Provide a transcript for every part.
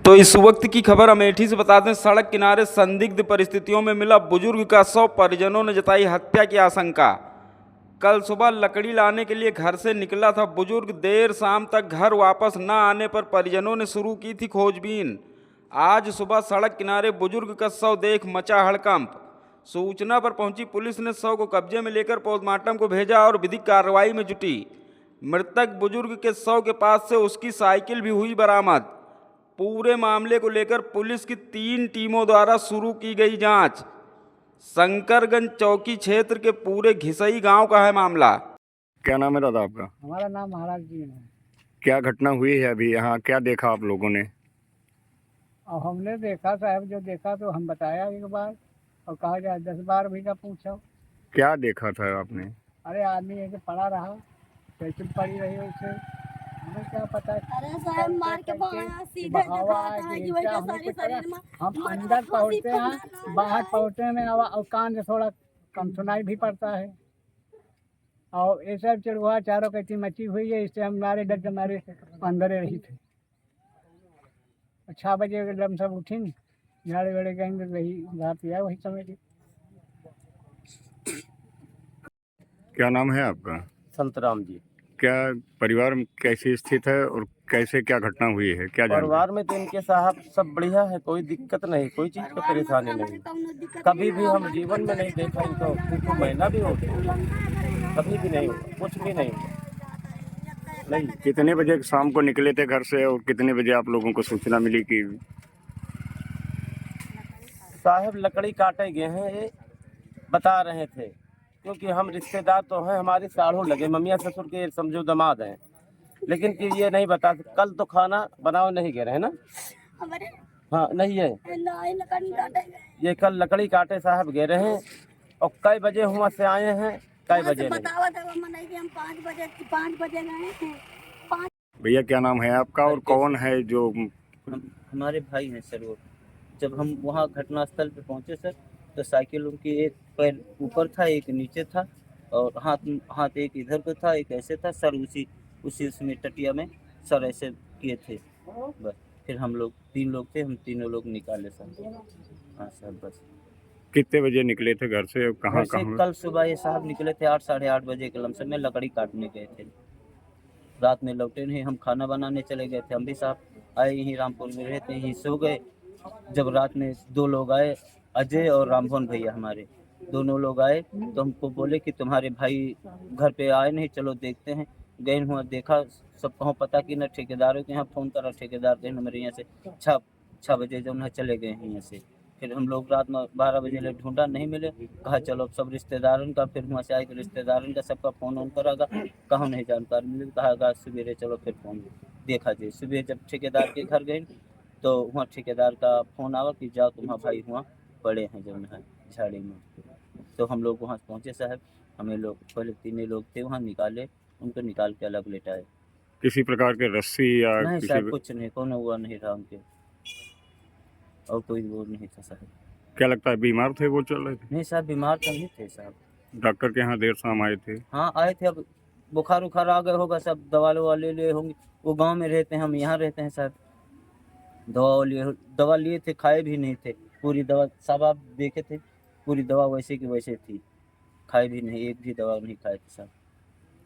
तो इस वक्त की खबर अमेठी से बता दें। सड़क किनारे संदिग्ध परिस्थितियों में मिला बुजुर्ग का शव, परिजनों ने जताई हत्या की आशंका। कल सुबह लकड़ी लाने के लिए घर से निकला था बुजुर्ग। देर शाम तक घर वापस न आने पर परिजनों ने शुरू की थी खोजबीन। आज सुबह सड़क किनारे बुजुर्ग का शव देख मचा हड़कंप। सूचना पर पहुंची पुलिस ने शव को कब्जे में लेकर पोस्टमार्टम को भेजा और विधिक कार्रवाई में जुटी। मृतक बुजुर्ग के शव के पास से उसकी साइकिल भी हुई बरामद। पूरे मामले को लेकर पुलिस की 3 टीमों द्वारा शुरू की गई जांच। शंकरगंज चौकी क्षेत्र के पूरे घिसई गांव का है मामला। क्या नाम है दादा आपका? हमारा नाम महाराज जी है। क्या घटना हुई है अभी यहाँ? क्या देखा आप लोगों ने? और हमने देखा साहब, जो देखा तो हम बताया एक बार और कहा जाए 10 बार भी का पूछो। क्या देखा था आपने? अरे आदमी ऐसे पड़ा रहा, साइकिल पड़ी रही उससे, हमें क्या पता है। अरे साहब मार के भागा सीधे बहावा दिखाता है कि क्या वही हमें सारी कुछ पता। शरीर में हम मरना अंदर फांसी पहुँचते हैं, फंदाना बाहर है। पहुँचते में और कान से थोड़ा कम सुनाई भी पड़ता है। और ये सब चिड़वा चारों कहती मची हुई है, इससे हमारे डर के मारे अंदर ही रही थे। 6 बजे एकदम सब उठी, झाड़े वाड़े गएंगे, वही रात या वही समय की। क्या नाम है आपका? संतराम जी। क्या परिवार में कैसी स्थित है और कैसे क्या घटना हुई है, क्या जानते परिवार में तो इनके साहब सब बढ़िया है, कोई दिक्कत नहीं, कोई चीज़ की परेशानी नहीं। कभी भी हम जीवन में नहीं देखा इनको, कुछ महीना भी हो गया, कभी भी नहीं हुआ, कुछ भी नहीं हुआ। नहीं। कितने बजे शाम को निकले थे घर से और कितने बजे आप लोगों को सूचना मिली कि? साहब लकड़ी काटे गए हैं ये बता रहे थे, क्योंकि हम रिश्तेदार तो हैं, हमारे साढ़ों लगे, ममिया ससुर के समझो दामाद हैं, लेकिन कि ये नहीं बता। कल तो खाना बनाओ नहीं गए रहे ना? हाँ नहीं है, ये कल लकड़ी काटे साहब गए रहे हैं। और कई बजे वहाँ से आए हैं, कई बजे नहीं। हम 5 बजे गए हैं। भैया क्या नाम है आपका और कौन है जो? हमारे भाई हैं सर। वो जब हम वहाँ घटनास्थल पे पहुँचे सर, तो साइकिल उनकी एक पैर ऊपर था, एक नीचे था, और हाथ एक इधर पे था, एक ऐसे था सर। उसी उसमें टटिया में सर ऐसे किए थे। बस फिर हम लोग 3 लोग थे, हम तीनों लोग निकाले सर। हाँ सर बस। कितने बजे निकले थे घर से और कहाँ वैसे कहाँ? कल सुबह ये साहब निकले थे 8 साढ़े 8 बजे के लमसम में, लकड़ी काटने गए थे। रात में लौटे नहीं, हम खाना बनाने चले गए थे। हम भी साहब आए यहीं रामपुर में रहते, यहीं सो गए। जब रात में 2 लोग आए, अजय और रामभवन भैया हमारे, दोनों लोग आए तो हमको बोले कि तुम्हारे भाई घर पे आए नहीं, चलो देखते हैं। गए हुआ देखा, सब कहाँ पता कि न ठेकेदारों के यहाँ फ़ोन करा, ठेकेदार गए हमारे यहाँ से 6 बजे जो है चले गए हैं यहाँ से। फिर हम लोग रात में 12 बजे ले ढूंढा, नहीं मिले। कहा चलो अब सब रिश्तेदारों का, फिर वहाँ से आए तो रिश्तेदारों का सबका फ़ोन ऑन करागा, कहाँ नहीं जानकारी मिली। कहा सवेरे चलो फिर फ़ोन देखा जाए। सुबह जब ठेकेदार के घर गए तो वहाँ ठेकेदार का फ़ोन आवा कि जाओ तुम्हारा भाई वहाँ पड़े हैं जो है झाड़ी में। तो हम लोग वहाँ पहुँचे साहब। हमें लोग पहले 3 लोग थे वहाँ, निकाले, उनको निकाल के अलग लेटाए। किसी प्रकार के रस्सी या नहीं किसी साहब कुछ नहीं, कौन हुआ नहीं था उनके, और कोई वो नहीं था साहब। क्या लगता है बीमार थे वो चल रहे थे? नहीं साहब बीमार तो नहीं थे साहब। डॉक्टर के यहाँ देर शाम आए थे? हाँ आए थे, अब बुखार उखार आ गए होगा, सब दवा ववा ले लिए होंगे। वो गांव में रहते हैं, हम यहाँ रहते हैं साहब। दवा लिए थे, खाए भी नहीं थे। पूरी दवा सब आप देखे थे, पूरी दवा वैसे की वैसे थी, खाए भी नहीं, एक भी दवा नहीं खाए थे साहब।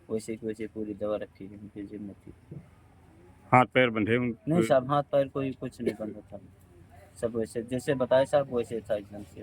वैसे की वैसे पूरी दवा रखी है उनके जिम में थी। हाथ पैर बंधे? नहीं साहब हाथ पैर कोई कुछ नहीं बंधा था, सब वैसे जैसे बताए साहब वैसे था एकदम से।